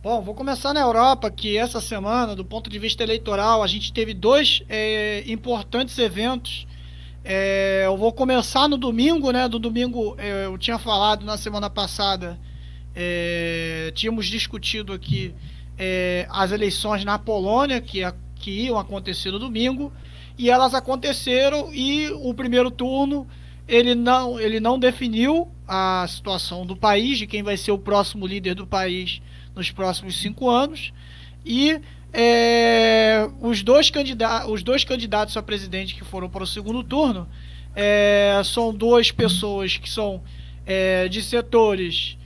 Bom, vou começar na Europa, que essa semana, do ponto de vista eleitoral, a gente teve dois importantes eventos. Eu vou começar no domingo, né? Do domingo, eu tinha falado na semana passada, tínhamos discutido aqui as eleições na Polônia, que iam acontecer no domingo, e elas aconteceram e o primeiro turno ele não definiu a situação do país, de quem vai ser o próximo líder do país nos próximos 5 anos. E os dois candidatos a presidente que foram para o segundo turno são duas pessoas que são de setores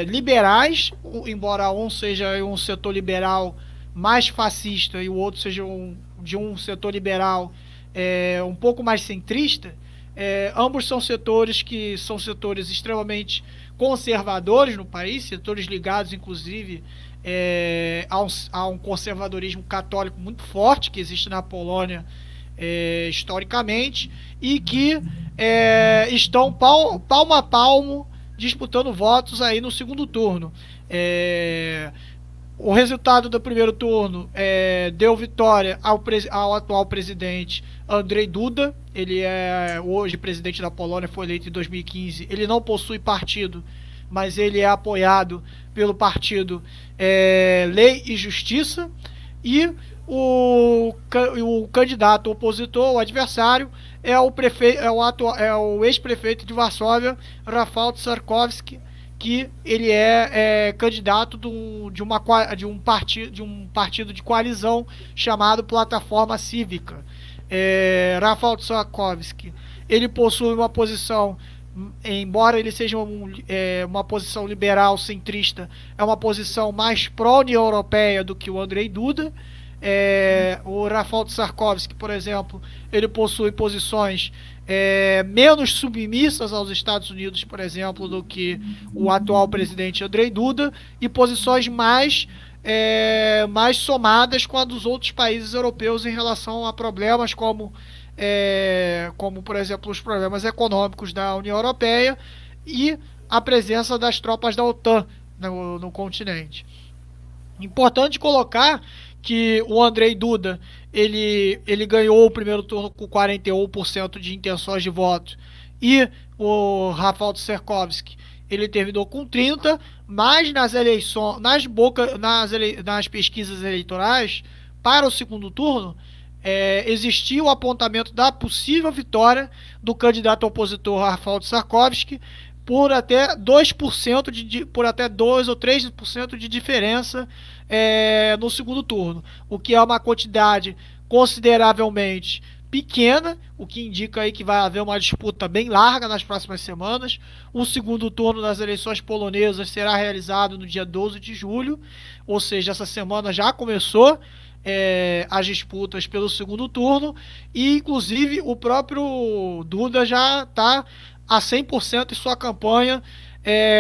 liberais, embora um seja um setor liberal mais fascista e o outro seja de um setor liberal um pouco mais centrista. Ambos são setores que são setores extremamente conservadores no país, setores ligados inclusive a um conservadorismo católico muito forte que existe na Polônia historicamente, e que estão palmo a palmo disputando votos aí no segundo turno. O resultado do primeiro turno deu vitória ao atual presidente Andrzej Duda. Ele é hoje presidente da Polônia, foi eleito em 2015. Ele não possui partido, mas ele é apoiado pelo partido Lei e Justiça. E o candidato opositor, o adversário, é o ex-prefeito de Varsóvia, Rafał Trzaskowski, que ele é candidato de um partido de coalizão chamado Plataforma Cívica. Rafał Trzaskowski, ele possui uma posição, embora ele seja uma posição liberal centrista, é uma posição mais pró-União Europeia do que o Andrzej Duda. O Rafał Trzaskowski, por exemplo, ele possui posições menos submissas aos Estados Unidos, por exemplo, do que o atual presidente Andrzej Duda, e posições mais somadas com a dos outros países europeus em relação a problemas como por exemplo, os problemas econômicos da União Europeia e a presença das tropas da OTAN no continente. Importante colocar que o Andrzej Duda ele ganhou o primeiro turno com 41% de intenções de voto, e o Rafał Trzaskowski ele terminou com 30%, mas nas eleições, nas pesquisas eleitorais para o segundo turno, existiu o apontamento da possível vitória do candidato opositor Rafał Trzaskowski por até 2% por até 2 ou 3% de diferença no segundo turno, o que é uma quantidade consideravelmente pequena, o que indica aí que vai haver uma disputa bem larga nas próximas semanas. O segundo turno das eleições polonesas será realizado no dia 12 de julho, ou seja, essa semana já começou as disputas pelo segundo turno, e inclusive o próprio Duda já está a 100% em sua campanha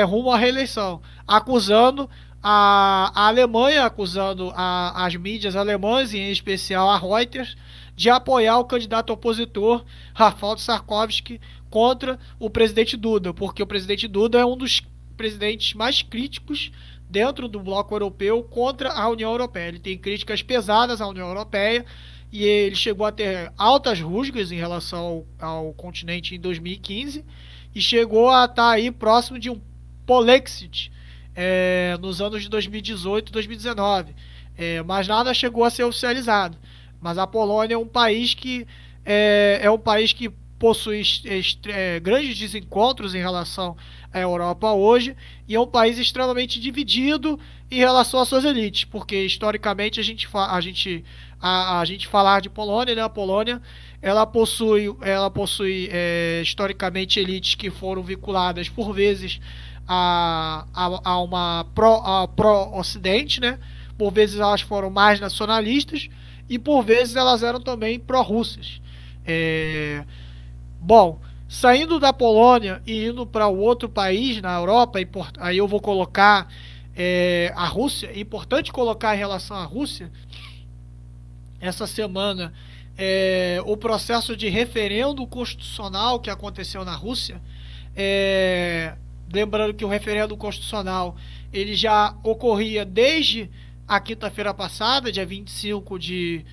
rumo à reeleição, acusando a Alemanha, acusando as mídias alemãs, e em especial a Reuters, de apoiar o candidato opositor Rafał Trzaskowski contra o presidente Duda, porque o presidente Duda é um dos presidentes mais críticos dentro do bloco europeu contra a União Europeia. Ele tem críticas pesadas à União Europeia, e ele chegou a ter altas rusgas em relação ao continente em 2015, e chegou a estar aí próximo de um Polexit nos anos de 2018 e 2019, mas nada chegou a ser oficializado. Mas a Polônia é um país que possui grandes desencontros em relação à Europa hoje, e é um país extremamente dividido em relação às suas elites, porque historicamente a gente falar de Polônia, né? A Polônia ela possui historicamente elites que foram vinculadas por vezes a uma pró-Ocidente, né? Por vezes elas foram mais nacionalistas, e por vezes elas eram também pró-russas. Bom, saindo da Polônia e indo para o outro país na Europa, aí eu vou colocar a Rússia. É importante colocar em relação à Rússia, essa semana, o processo de referendo constitucional que aconteceu na Rússia lembrando que o referendo constitucional ele já ocorria desde a quinta-feira passada, dia 25 de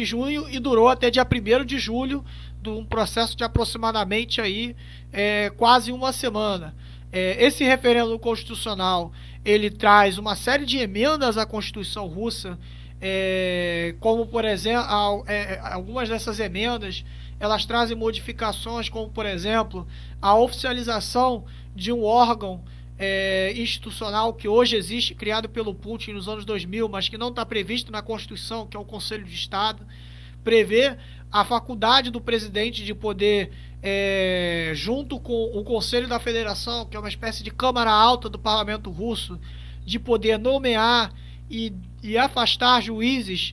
junho, e durou até dia 1º de julho, de um processo de aproximadamente aí, quase uma semana. Esse referendo constitucional ele traz uma série de emendas à Constituição russa, como por exemplo, algumas dessas emendas elas trazem modificações, como por exemplo a oficialização de um órgão institucional que hoje existe, criado pelo Putin nos anos 2000, mas que não está previsto na Constituição, que é o Conselho de Estado. Prevê a faculdade do presidente de poder, junto com o Conselho da Federação, que é uma espécie de Câmara Alta do Parlamento Russo, de poder nomear e afastar juízes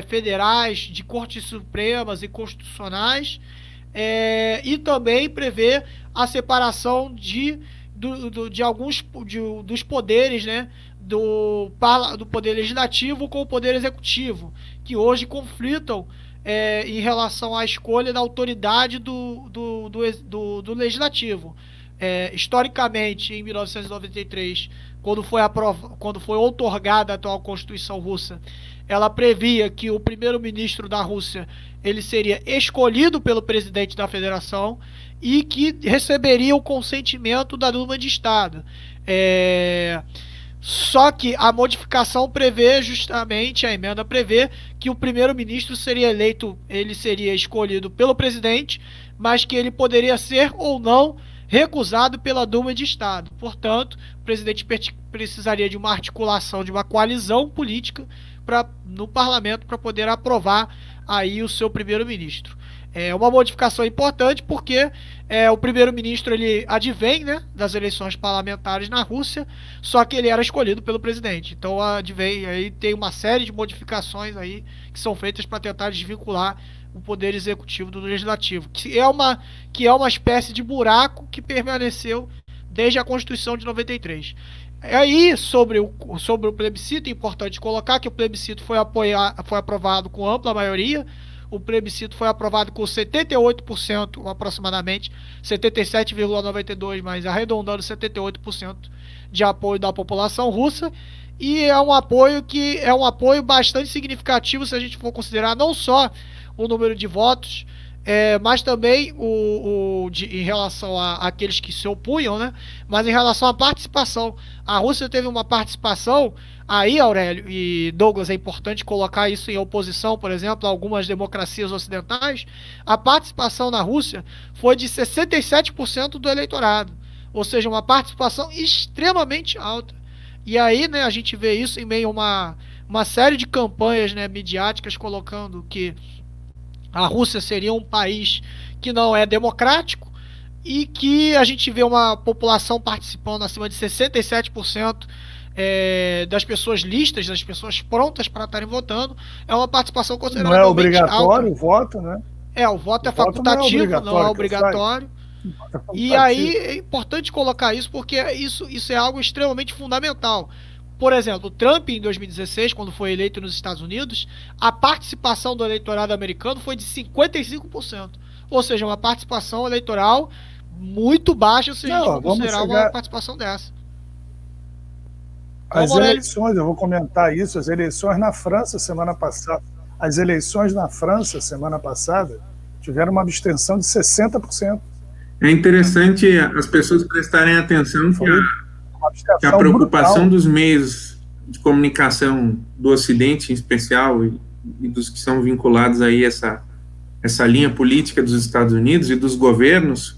federais de cortes supremas e constitucionais, e também prevê a separação de alguns dos poderes, né, do poder legislativo com o poder executivo, que hoje conflitam em relação à escolha da autoridade do legislativo. Historicamente, em 1993, quando foi outorgada a atual Constituição russa, ela previa que o primeiro-ministro da Rússia ele seria escolhido pelo presidente da federação e que receberia o consentimento da Duma de Estado. Só que a modificação prevê justamente, a emenda prevê que o primeiro-ministro seria eleito, ele seria escolhido pelo presidente, mas que ele poderia ser ou não recusado pela Duma de Estado. Portanto, o presidente precisaria de uma articulação, de uma coalizão política no parlamento para poder aprovar aí o seu primeiro-ministro. É uma modificação importante porque o primeiro-ministro ele advém, né, das eleições parlamentares na Rússia, só que ele era escolhido pelo presidente. Então advém, aí tem uma série de modificações aí que são feitas para tentar desvincular o poder executivo do legislativo, que é uma espécie de buraco que permaneceu desde a Constituição de 93. Aí, sobre o plebiscito, é importante colocar que o plebiscito foi aprovado com ampla maioria. O plebiscito foi aprovado com 78%, aproximadamente 77,92%, mas arredondando 78% de apoio da população russa. E é um apoio bastante significativo se a gente for considerar não só o número de votos, mas também em relação àqueles que se opunham, né? Mas em relação à participação. A Rússia teve uma participação, aí, Aurélio e Douglas, é importante colocar isso em oposição, por exemplo, a algumas democracias ocidentais. A participação na Rússia foi de 67% do eleitorado, ou seja, uma participação extremamente alta. E aí, né, a gente vê isso em meio a uma série de campanhas, né, midiáticas colocando que a Rússia seria um país que não é democrático e que a gente vê uma população participando acima de 67% das pessoas listas, das pessoas prontas para estarem votando. É uma participação consideravelmente alta. Não é obrigatório alta. O voto, né? O voto é facultativo, não é obrigatório. E aí é importante colocar isso porque isso é algo extremamente fundamental. Por exemplo, Trump, em 2016, quando foi eleito nos Estados Unidos, a participação do eleitorado americano foi de 55%. Ou seja, uma participação eleitoral muito baixa se a gente for considerar uma participação dessa. As eleições, eu vou comentar isso, as eleições na França semana passada. As eleições na França semana passada tiveram uma abstenção de 60%. É interessante as pessoas prestarem atenção que a preocupação brutal dos meios de comunicação do Ocidente, em especial, e dos que são vinculados aí a essa linha política dos Estados Unidos e dos governos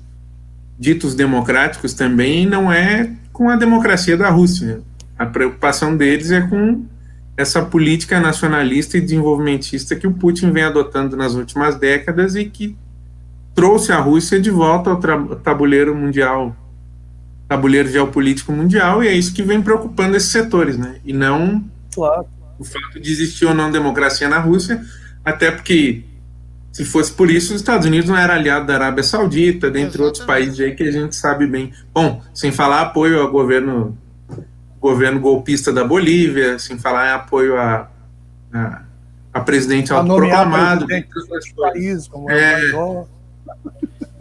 ditos democráticos também, não é com a democracia da Rússia. A preocupação deles é com essa política nacionalista e desenvolvimentista que o Putin vem adotando nas últimas décadas e que trouxe a Rússia de volta ao tabuleiro mundial, tabuleiro geopolítico mundial, e é isso que vem preocupando esses setores, né? E não o fato de existir ou não democracia na Rússia, até porque se fosse por isso, os Estados Unidos não era aliado da Arábia Saudita, dentre outros países aí que a gente sabe bem. Bom, sem falar apoio ao governo golpista da Bolívia, sem falar em apoio a presidente autoproclamado. País, como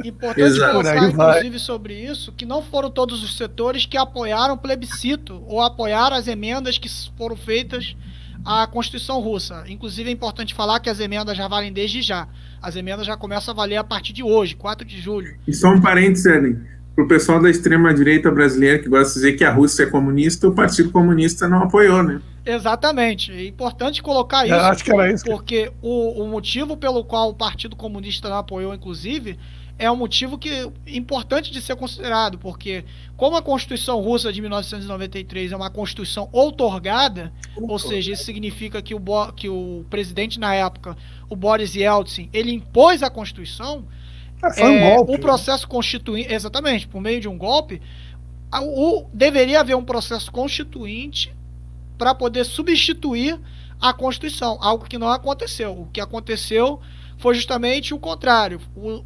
Importante Exato. Por colocar, aí vai. inclusive, sobre isso, que não foram todos os setores que apoiaram o plebiscito ou apoiaram as emendas que foram feitas à Constituição Russa. Inclusive, é importante falar que as emendas já valem desde já. As emendas já começam a valer a partir de hoje, 4 de julho. E só um parênteses, Eden, para o pessoal da extrema-direita brasileira que gosta de dizer que a Rússia é comunista, o Partido Comunista não apoiou, né? Exatamente. É importante colocar Eu isso, acho que era isso. porque o motivo pelo qual o Partido Comunista não apoiou, inclusive, é um motivo importante de ser considerado, porque como a Constituição Russa de 1993 é uma Constituição outorgada, ou seja, isso significa que o presidente na época, o Boris Yeltsin, ele impôs a Constituição, Foi um golpe. o processo constituinte, exatamente, por meio de um golpe, deveria haver um processo constituinte para poder substituir a Constituição, algo que não aconteceu. O que aconteceu foi justamente o contrário.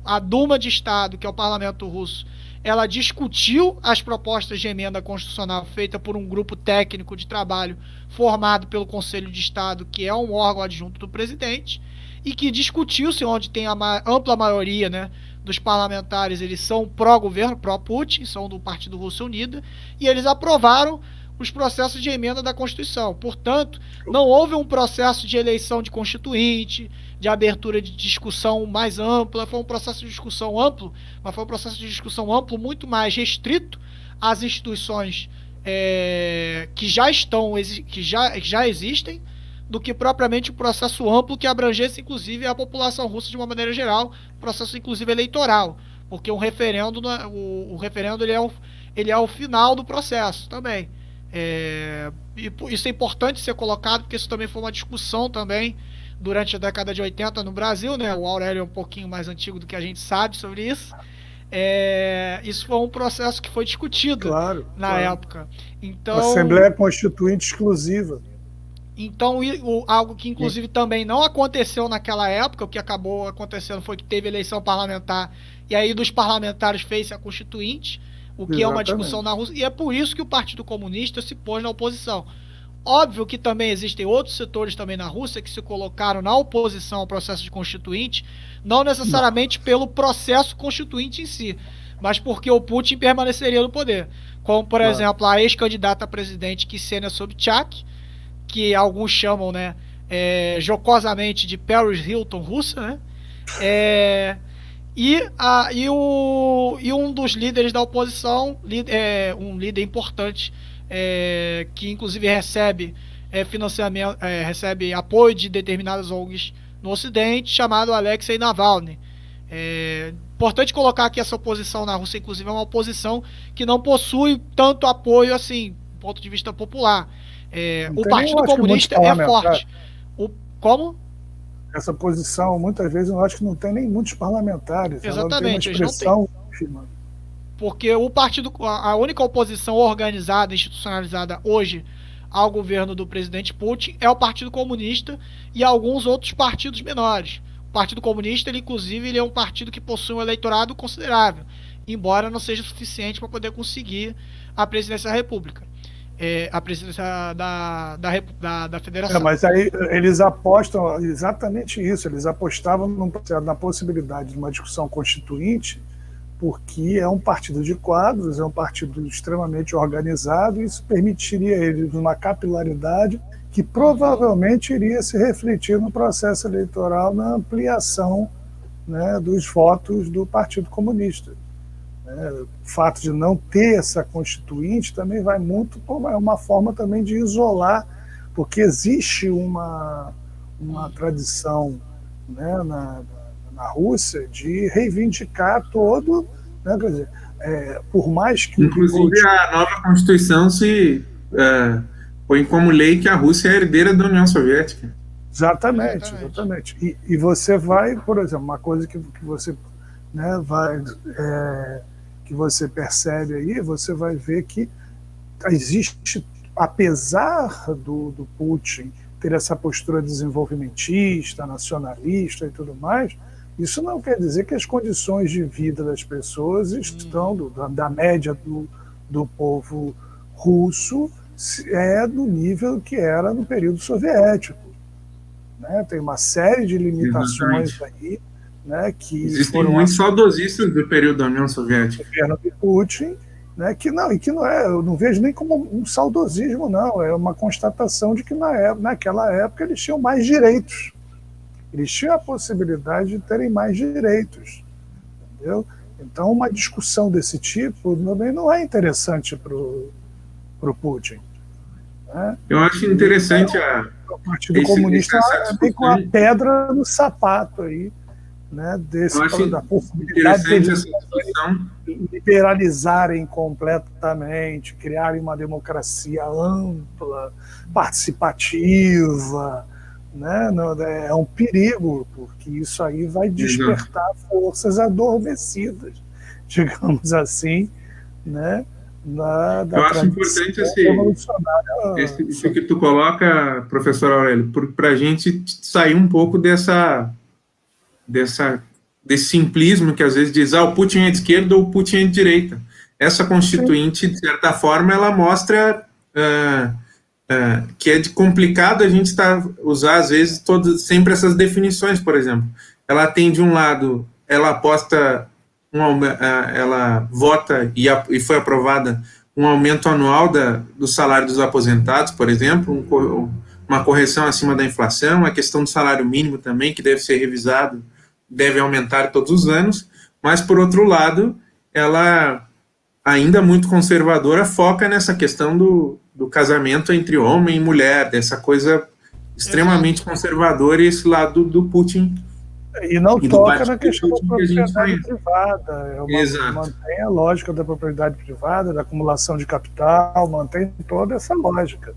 A Duma de Estado, que é o parlamento russo, ela discutiu as propostas de emenda constitucional feita por um grupo técnico de trabalho formado pelo Conselho de Estado, que é um órgão adjunto do presidente, e que discutiu-se onde tem a ampla maioria, né, dos parlamentares, eles são pró-governo, pró-Putin, são do Partido Russo Unida, e eles aprovaram os processos de emenda da Constituição. Portanto, não houve um processo de eleição de constituinte, de abertura de discussão mais ampla, foi um processo de discussão amplo, mas foi um processo de discussão amplo muito mais restrito às instituições que já existem, do que propriamente um processo amplo que abrangesse, inclusive, a população russa de uma maneira geral, processo, inclusive, eleitoral, porque o referendo ele é o final do processo também. Isso é importante ser colocado, porque isso também foi uma discussão também durante a década de 80 no Brasil, né? O Aurélio é um pouquinho mais antigo do que a gente sabe sobre isso. Isso foi um processo que foi discutido na época. Então, Assembleia Constituinte exclusiva. Então, algo que inclusive também não aconteceu naquela época, o que acabou acontecendo foi que teve eleição parlamentar, e aí dos parlamentares fez-se a Constituinte, o que é uma discussão na Rússia, e é por isso que o Partido Comunista se pôs na oposição. Óbvio que também existem outros setores também na Rússia que se colocaram na oposição ao processo de Constituinte, não necessariamente pelo processo Constituinte em si, mas porque o Putin permaneceria no poder. Como, por exemplo, a ex-candidata a presidente Ksenia Sobchak, que alguns chamam, né, jocosamente de Paris Hilton russa, né? E um dos líderes da oposição, um líder importante, que inclusive recebe financiamento, recebe apoio de determinadas ONGs no Ocidente, chamado Alexei Navalny. Importante colocar que essa oposição na Rússia, inclusive, é uma oposição que não possui tanto apoio assim, do ponto de vista popular. O Partido Comunista é forte. Como? Essa posição, muitas vezes, eu acho que não tem nem muitos parlamentares. Exatamente, ela tem uma expressão, porque a única oposição organizada, institucionalizada hoje ao governo do presidente Putin é o Partido Comunista e alguns outros partidos menores. O Partido Comunista, ele é um partido que possui um eleitorado considerável, embora não seja suficiente para poder conseguir a presidência da República. A presidência da federação. Mas aí eles apostam exatamente isso, eles apostavam na possibilidade de uma discussão constituinte, porque é um partido de quadros, é um partido extremamente organizado, e isso permitiria a eles uma capilaridade que provavelmente iria se refletir no processo eleitoral, na ampliação, né, dos votos do Partido Comunista. O fato de não ter essa constituinte também vai muito, é uma forma também de isolar, porque existe uma tradição, né, na Rússia de reivindicar todo, né, quer dizer, por mais que... Inclusive a nova Constituição se põe como lei que a Rússia é herdeira da União Soviética. Exatamente. E você vai, por exemplo, uma coisa que você, né, que você percebe aí, você vai ver que existe, apesar do Putin ter essa postura desenvolvimentista, nacionalista e tudo mais, isso não quer dizer que as condições de vida das pessoas estão, da média do povo russo, do nível que era no período soviético. Né? Tem uma série de limitações aí, né, que existem muitos saudosistas do período da União Soviética. Governo de Putin, né, que não é, eu não vejo nem como um saudosismo, não, é uma constatação de que naquela época eles tinham mais direitos, eles tinham a possibilidade de terem mais direitos, entendeu? Então uma discussão desse tipo também não é interessante para o Putin, né? Eu acho interessante o Partido Comunista vem com a pedra no sapato aí, né, da possibilidade de liberalizarem completamente, criarem uma democracia ampla, participativa, né? É um perigo, porque isso aí vai despertar forças adormecidas, digamos assim, né? Eu acho importante isso que tu coloca, professor Aurélio, para a gente sair um pouco desse simplismo que às vezes diz, o Putin é de esquerda ou o Putin é de direita. Essa constituinte, de certa forma, ela mostra que é complicado a gente usar, às vezes, sempre essas definições, por exemplo. Ela tem, de um lado, ela aposta, ela vota e foi aprovada um aumento anual do salário dos aposentados, por exemplo, uma correção acima da inflação, a questão do salário mínimo também, que deve ser revisado, deve aumentar todos os anos, mas, por outro lado, ela, ainda muito conservadora, foca nessa questão do casamento entre homem e mulher, dessa coisa extremamente conservadora, e esse lado do Putin. E não toca na questão da propriedade privada, mantém a lógica da propriedade privada, da acumulação de capital, mantém toda essa lógica.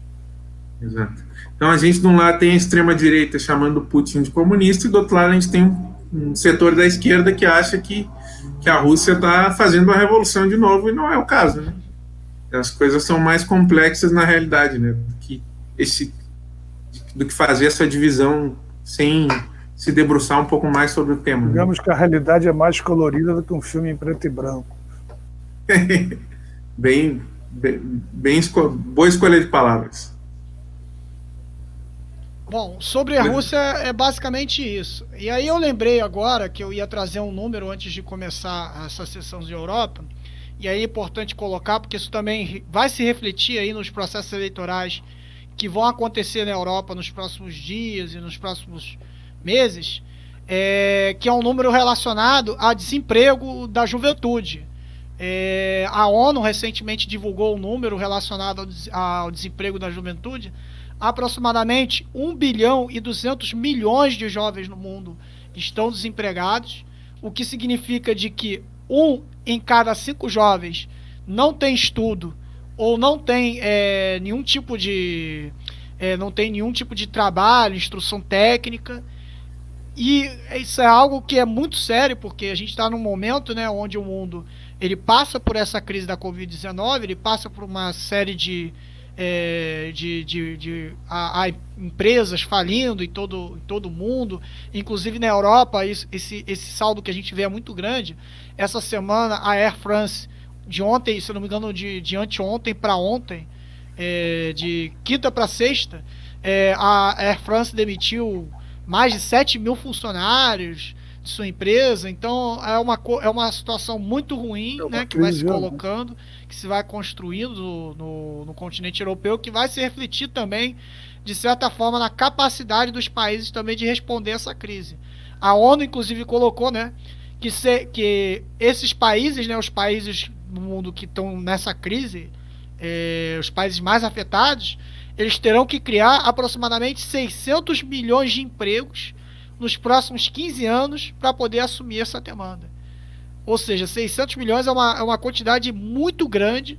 Exato. Então a gente, de um lado, tem a extrema-direita chamando o Putin de comunista, e do outro lado a gente tem um setor da esquerda que acha que a Rússia está fazendo uma revolução de novo, e não é o caso, né? As coisas são mais complexas na realidade, né? Do que fazer essa divisão sem se debruçar um pouco mais sobre o tema. Digamos, né, que a realidade é mais colorida do que um filme em preto e branco. Boa escolha de palavras. Bom, sobre a Rússia é basicamente isso. E aí eu lembrei agora que eu ia trazer um número antes de começar essa sessão de Europa, e aí é importante colocar, porque isso também vai se refletir aí nos processos eleitorais que vão acontecer na Europa nos próximos dias e nos próximos meses, que é um número relacionado a desemprego da juventude. A ONU recentemente divulgou um número relacionado ao desemprego da juventude. Aproximadamente 1 bilhão e 200 milhões de jovens no mundo estão desempregados, o que significa de que 1 em cada 5 jovens não tem estudo ou não tem nenhum tipo de trabalho, instrução técnica. E isso é algo que é muito sério, porque a gente está num momento, né, onde o mundo ele passa por essa crise da Covid-19, ele passa por uma série de empresas falindo em todo o mundo, inclusive na Europa. Esse saldo que a gente vê é muito grande. Essa semana a Air France, de ontem, se não me engano, de anteontem para ontem, de quinta para sexta, a Air France demitiu mais de 7 mil funcionários de sua empresa. Então é uma situação muito ruim, né, que vai se colocando, que se vai construindo no continente europeu, que vai se refletir também, de certa forma, na capacidade dos países também de responder essa crise. A ONU, inclusive, colocou, né, que esses países, né, os países do mundo que estão nessa crise, os países mais afetados, eles terão que criar aproximadamente 600 milhões de empregos nos próximos 15 anos para poder assumir essa demanda. Ou seja, 600 milhões é uma quantidade muito grande,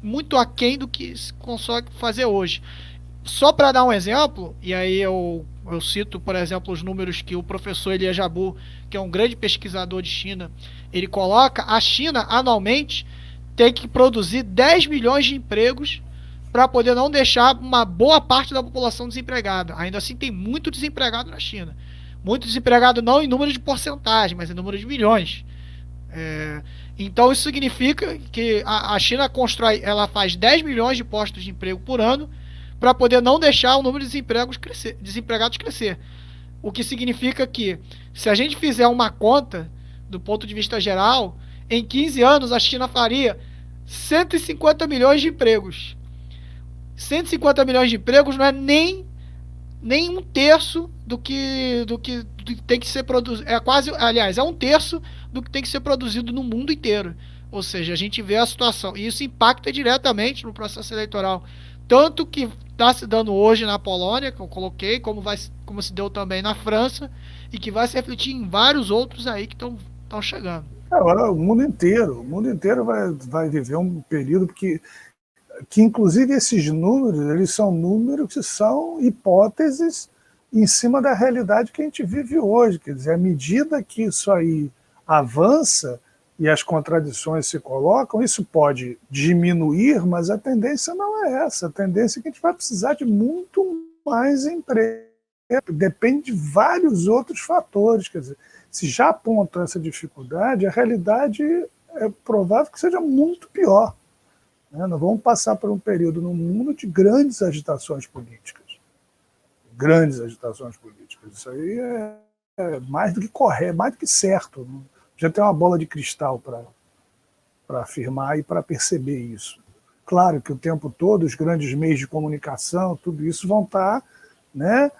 muito aquém do que se consegue fazer hoje. Só para dar um exemplo, e aí eu cito, por exemplo, os números que o professor Elia Jabu, que é um grande pesquisador de China, ele coloca: a China anualmente tem que produzir 10 milhões de empregos para poder não deixar uma boa parte da população desempregada. Ainda assim, tem muito desempregado na China. Muito desempregado não em número de porcentagem, mas em número de milhões. Então isso significa que a China ela faz 10 milhões de postos de emprego por ano para poder não deixar o número de desempregados crescer. O que significa que, se a gente fizer uma conta, do ponto de vista geral, em 15 anos a China faria 150 milhões de empregos. 150 milhões de empregos não é nem um terço do que tem que ser produzido. É quase, aliás, é um terço do que tem que ser produzido no mundo inteiro. Ou seja, a gente vê a situação. E isso impacta diretamente no processo eleitoral. Tanto que está se dando hoje na Polônia, que eu coloquei, como se deu também na França, e que vai se refletir em vários outros aí que estão chegando. Agora, o mundo inteiro vai viver um período que inclusive esses números, eles são números que são hipóteses em cima da realidade que a gente vive hoje. Quer dizer, à medida que isso aí avança e as contradições se colocam, isso pode diminuir, mas a tendência não é essa. A tendência é que a gente vai precisar de muito mais emprego. Depende de vários outros fatores. Quer dizer, se já aponta essa dificuldade, a realidade é provável que seja muito pior. Nós vamos passar por um período no mundo de grandes agitações políticas. Grandes agitações políticas. Isso aí é mais do que correto, mais do que certo. Já tem uma bola de cristal para afirmar e para perceber isso. Claro que o tempo todo os grandes meios de comunicação, tudo isso vão estar, né,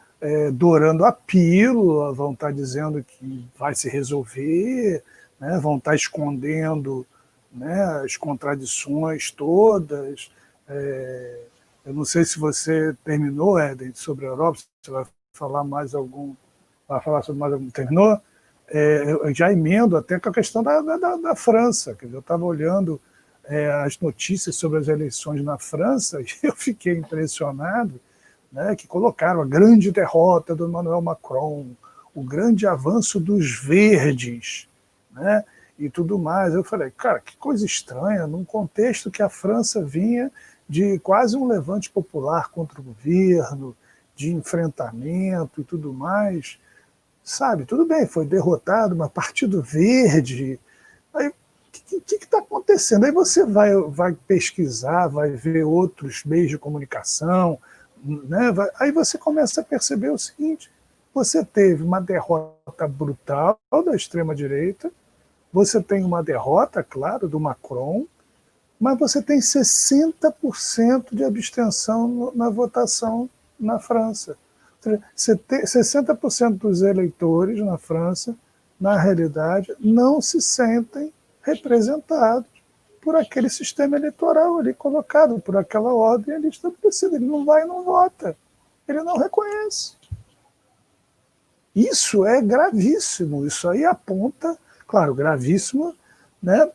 dourando a pílula, vão estar dizendo que vai se resolver, né, vão estar escondendo, né, as contradições todas. Eu não sei se você terminou, Éden, sobre a Europa, você vai falar mais algum. Vai falar sobre mais algum. Terminou? Eu já emendo até com a questão da França. Quer dizer, eu estava olhando as notícias sobre as eleições na França e eu fiquei impressionado, né, que colocaram a grande derrota do Emmanuel Macron, o grande avanço dos verdes, né, e tudo mais. Eu falei, cara, que coisa estranha, num contexto que a França vinha de quase um levante popular contra o governo, de enfrentamento e tudo mais, sabe? Tudo bem, foi derrotado, mas Partido Verde. Aí, o que está acontecendo? Aí você vai pesquisar, vai ver outros meios de comunicação, né? Aí você começa a perceber o seguinte: você teve uma derrota brutal da extrema-direita, você tem uma derrota, claro, do Macron, mas você tem 60% de abstenção na votação na França. 60% dos eleitores na França, na realidade, não se sentem representados por aquele sistema eleitoral ali colocado, por aquela ordem ali estabelecida. Ele não vai e não vota. Ele não reconhece. Isso é gravíssimo. Isso aí aponta, claro, gravíssimo, né,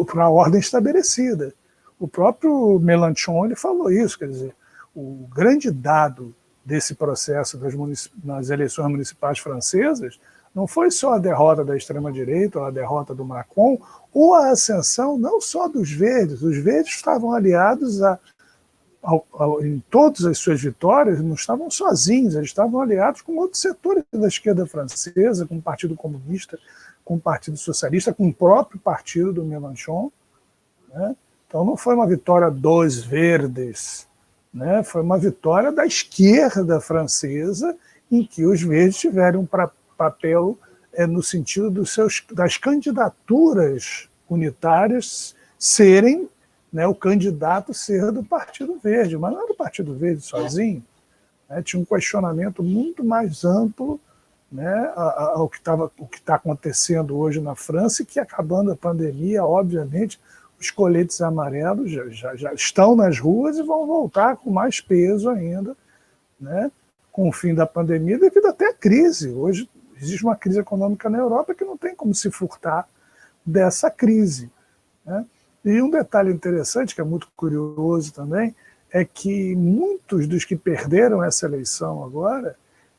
para a ordem estabelecida. O próprio Mélenchon ele falou isso, quer dizer, o grande dado desse processo nas eleições municipais francesas não foi só a derrota da extrema-direita ou a derrota do Macron, ou a ascensão não só dos verdes. Os verdes estavam aliados em todas as suas vitórias, não estavam sozinhos, eles estavam aliados com outros setores da esquerda francesa, com o Partido Comunista, com o Partido Socialista, com o próprio partido do Mélenchon, né? Então não foi uma vitória dos verdes, né? Foi uma vitória da esquerda francesa, em que os verdes tiveram um papel no sentido das candidaturas unitárias serem, né, o candidato ser do Partido Verde, mas não era do Partido Verde sozinho, né? Tinha um questionamento muito mais amplo, né, ao que está acontecendo hoje na França, e que, acabando a pandemia, obviamente, os coletes amarelos já estão nas ruas e vão voltar com mais peso ainda, né, com o fim da pandemia, devido até à crise. Hoje existe uma crise econômica na Europa que não tem como se furtar dessa crise, né? E um detalhe interessante, que é muito curioso também, é que muitos dos que perderam essa eleição agora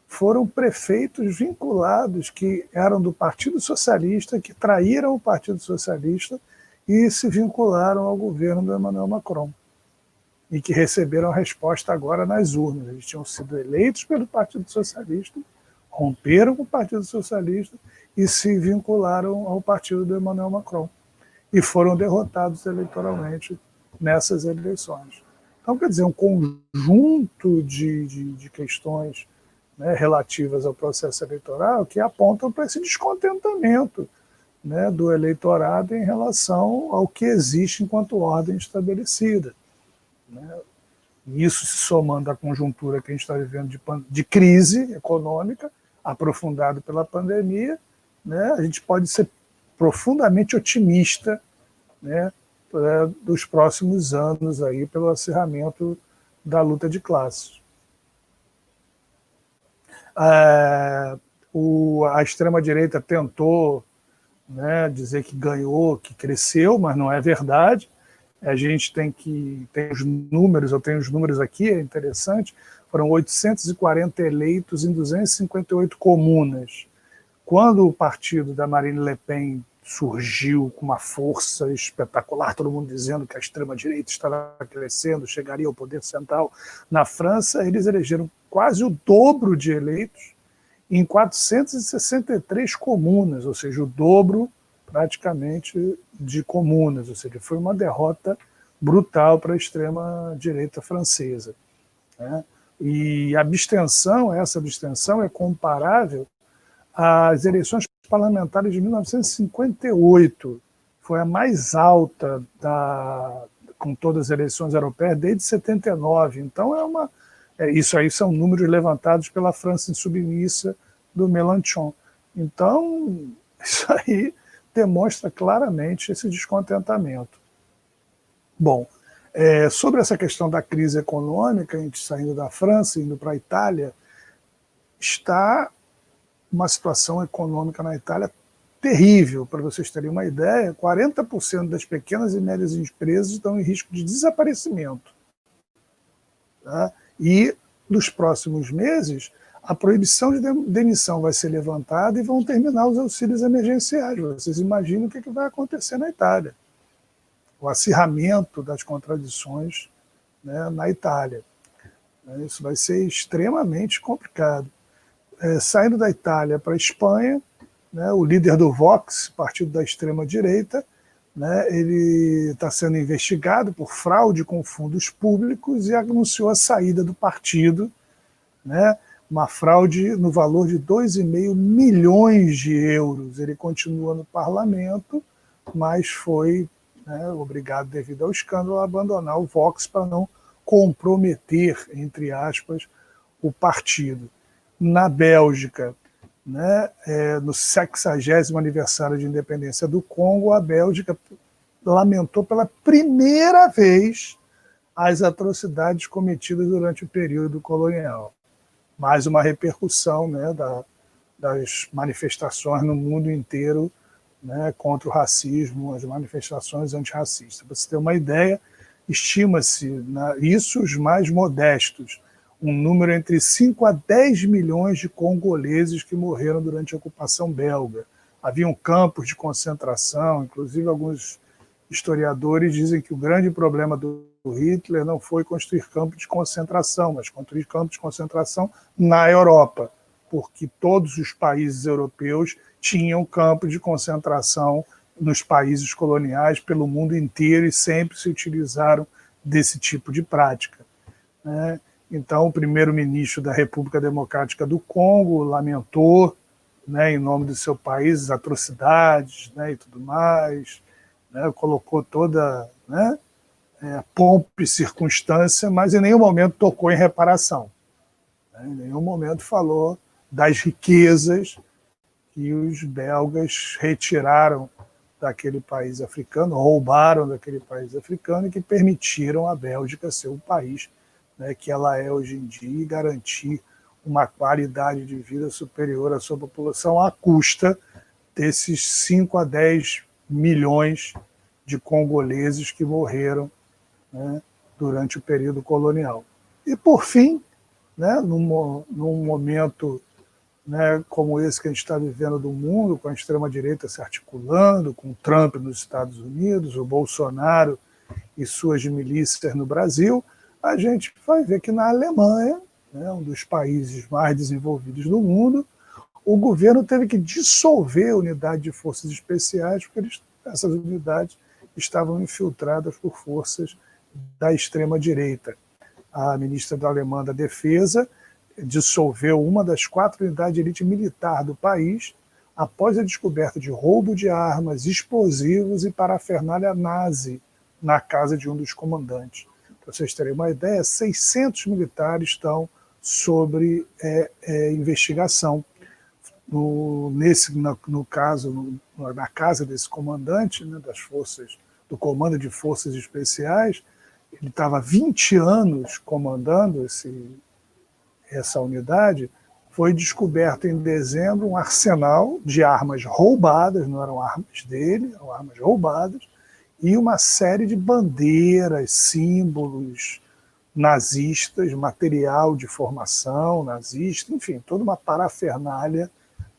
foram prefeitos vinculados, que eram do Partido Socialista, que traíram o Partido Socialista e se vincularam ao governo do Emmanuel Macron, e que receberam a resposta agora nas urnas. Eles tinham sido eleitos pelo Partido Socialista, romperam com o Partido Socialista e se vincularam ao partido do Emmanuel Macron, e foram derrotados eleitoralmente nessas eleições. Então, quer dizer, um conjunto de questões né, relativas ao processo eleitoral que apontam para esse descontentamento, né, do eleitorado em relação ao que existe enquanto ordem estabelecida, né? Isso se somando à conjuntura que a gente está vivendo de crise econômica, aprofundado pela pandemia, né, a gente pode ser profundamente otimista, né, dos próximos anos aí, pelo acirramento da luta de classes. A extrema-direita tentou, né, dizer que ganhou, que cresceu, mas não é verdade. A gente tem os números, eu tenho os números aqui, é interessante, foram 840 eleitos em 258 comunas. Quando o partido da Marine Le Pen surgiu com uma força espetacular, todo mundo dizendo que a extrema-direita estava crescendo, chegaria ao poder central na França, eles elegeram quase o dobro de eleitos em 463 comunas, ou seja, o dobro praticamente de comunas, ou seja, foi uma derrota brutal para a extrema-direita francesa, né? E essa abstenção é comparável às eleições parlamentares de 1958, foi a mais alta com todas as eleições europeias desde 79. Então, isso aí são números levantados pela França Insubmissa do Mélenchon. Então, isso aí demonstra claramente esse descontentamento. Bom, sobre essa questão da crise econômica, a gente saindo da França e indo para a Itália, está uma situação econômica na Itália terrível. Para vocês terem uma ideia, 40% das pequenas e médias empresas estão em risco de desaparecimento. Tá? E, nos próximos meses, a proibição de demissão vai ser levantada e vão terminar os auxílios emergenciais. Vocês imaginam o que vai acontecer na Itália. O acirramento das contradições, né, na Itália. Isso vai ser extremamente complicado. Saindo da Itália para a Espanha, né, o líder do Vox, partido da extrema-direita, né, ele está sendo investigado por fraude com fundos públicos e anunciou a saída do partido, né, uma fraude no valor de 2,5 milhões de euros. Ele continua no parlamento, mas foi, né, obrigado, devido ao escândalo, a abandonar o Vox para não comprometer, entre aspas, o partido. Na Bélgica, né, no 60º aniversário de independência do Congo, a Bélgica lamentou pela primeira vez as atrocidades cometidas durante o período colonial. Mais uma repercussão, né, das manifestações no mundo inteiro, né, contra o racismo, as manifestações antirracistas. Para você ter uma ideia, estima-se, isso os mais modestos, um número entre 5 a 10 milhões de congoleses que morreram durante a ocupação belga. Haviam campos de concentração, inclusive alguns historiadores dizem que o grande problema do Hitler não foi construir campos de concentração, mas construir campos de concentração na Europa, porque todos os países europeus tinham campos de concentração nos países coloniais pelo mundo inteiro e sempre se utilizaram desse tipo de prática, né? Então, o primeiro-ministro da República Democrática do Congo lamentou, né, em nome do seu país, as atrocidades, né, e tudo mais, né, colocou toda, né, pompa e circunstância, mas em nenhum momento tocou em reparação. Né, em nenhum momento falou das riquezas que os belgas retiraram daquele país africano, roubaram daquele país africano e que permitiram a Bélgica ser o país, né, que ela é hoje em dia e garantir uma qualidade de vida superior à sua população à custa desses 5 a 10 milhões de congoleses que morreram, né, durante o período colonial. E, por fim, né, num momento, né, como esse que a gente está vivendo do mundo, com a extrema-direita se articulando, com o Trump nos Estados Unidos, o Bolsonaro e suas milícias no Brasil, a gente vai ver que na Alemanha, né, um dos países mais desenvolvidos do mundo, o governo teve que dissolver a unidade de forças especiais, porque essas unidades estavam infiltradas por forças da extrema-direita. A ministra alemã da Defesa dissolveu uma das 4 unidades de elite militar do país após a descoberta de roubo de armas, explosivos e parafernália nazi na casa de um dos comandantes. Para vocês terem uma ideia, 600 militares estão sob investigação. No caso, na casa desse comandante, né, do Comando de Forças Especiais, ele estava 20 anos comandando essa unidade. Foi descoberto em dezembro um arsenal de armas roubadas, não eram armas dele, eram armas roubadas, e uma série de bandeiras, símbolos nazistas, material de formação nazista, enfim, toda uma parafernália,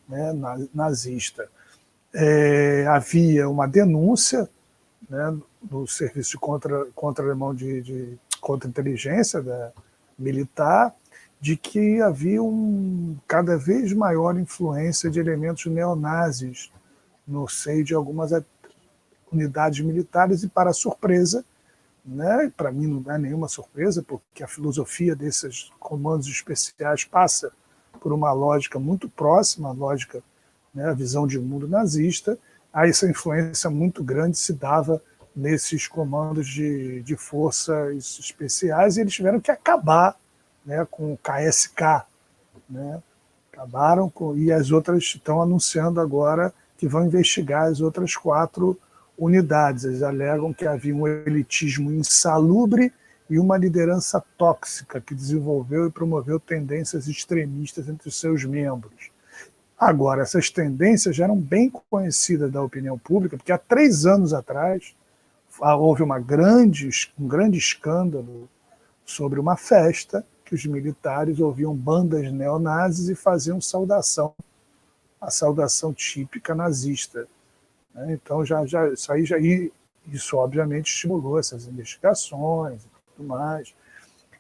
né, nazista. Havia uma denúncia, né, no serviço de contra-alemão de contra-inteligência militar, de que havia cada vez maior influência de elementos neonazis no seio de algumas unidades militares, e, para surpresa, né, para mim não é nenhuma surpresa, porque a filosofia desses comandos especiais passa por uma lógica muito próxima à lógica, né, a visão de mundo nazista. Aí essa influência muito grande se dava nesses comandos de forças especiais, e eles tiveram que acabar, né, com o KSK, né? Acabaram e as outras estão anunciando agora que vão investigar as outras 4 unidades. Eles alegam que havia um elitismo insalubre e uma liderança tóxica que desenvolveu e promoveu tendências extremistas entre os seus membros. Agora, essas tendências já eram bem conhecidas da opinião pública, porque há 3 anos atrás houve um grande escândalo sobre uma festa que os militares ouviam bandas neonazis e faziam a saudação típica nazista. Então, isso obviamente estimulou essas investigações e tudo mais.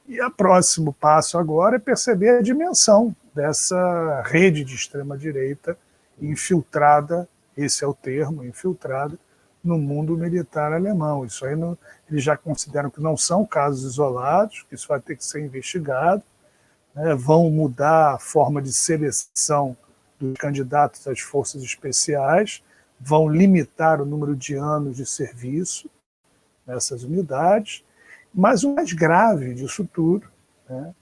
E o próximo passo agora é perceber a dimensão dessa rede de extrema-direita infiltrada, esse é o termo, infiltrada, no mundo militar alemão. Isso aí eles já consideram que não são casos isolados, que isso vai ter que ser investigado, né? Vão mudar a forma de seleção dos candidatos às forças especiais, vão limitar o número de anos de serviço nessas unidades, mas o mais grave disso tudo, né,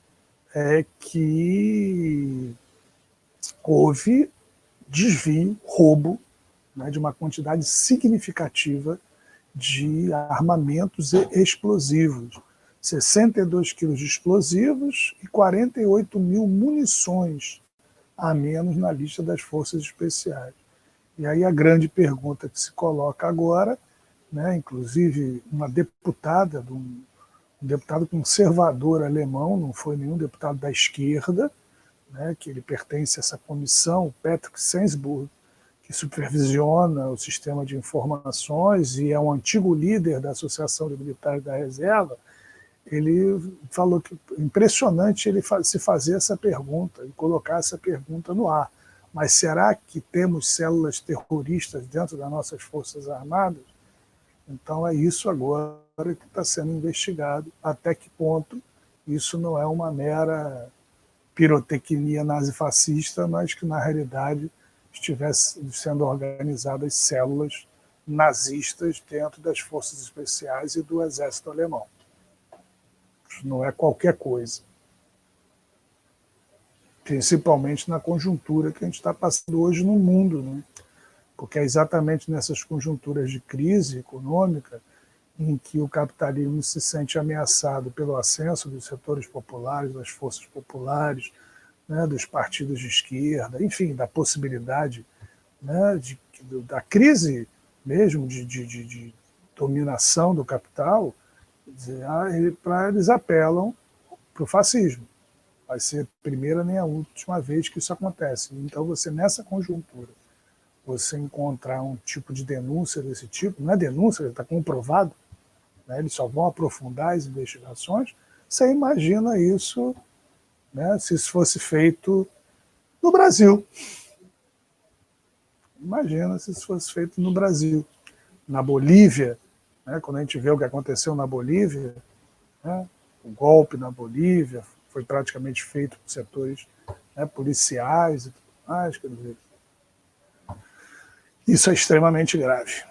é que houve desvio, roubo, né, de uma quantidade significativa de armamentos e explosivos. 62 quilos de explosivos e 48 mil munições a menos na lista das forças especiais. E aí a grande pergunta que se coloca agora, né, inclusive uma deputada, um deputado conservador alemão, não foi nenhum deputado da esquerda, né, que ele pertence a essa comissão, Patrick Sensburg, que supervisiona o sistema de informações e é um antigo líder da Associação de Militares da Reserva. Ele falou que é impressionante ele se fazer essa pergunta e colocar essa pergunta no ar. Mas será que temos células terroristas dentro das nossas Forças Armadas? Então é isso agora que está sendo investigado, até que ponto isso não é uma mera pirotecnia nazifascista, mas que na realidade estivesse sendo organizadas células nazistas dentro das forças especiais e do exército alemão. Isso não é qualquer coisa. Principalmente na conjuntura que a gente está passando hoje no mundo, né? Porque é exatamente nessas conjunturas de crise econômica em que o capitalismo se sente ameaçado pelo ascenso dos setores populares, das forças populares, né, dos partidos de esquerda, enfim, da possibilidade, né, da crise mesmo de dominação do capital. Eles apelam para o fascismo. Vai ser a primeira nem a última vez que isso acontece. Então, você, nessa conjuntura, você encontrar um tipo de denúncia desse tipo, não é denúncia, está comprovado, né, eles só vão aprofundar as investigações, você imagina isso, né, se isso fosse feito no Brasil. Imagina se isso fosse feito no Brasil. Na Bolívia, né, quando a gente vê o que aconteceu na Bolívia, né, o golpe na Bolívia foi praticamente feito por setores, né, policiais e tudo mais. Quer dizer, isso é extremamente grave.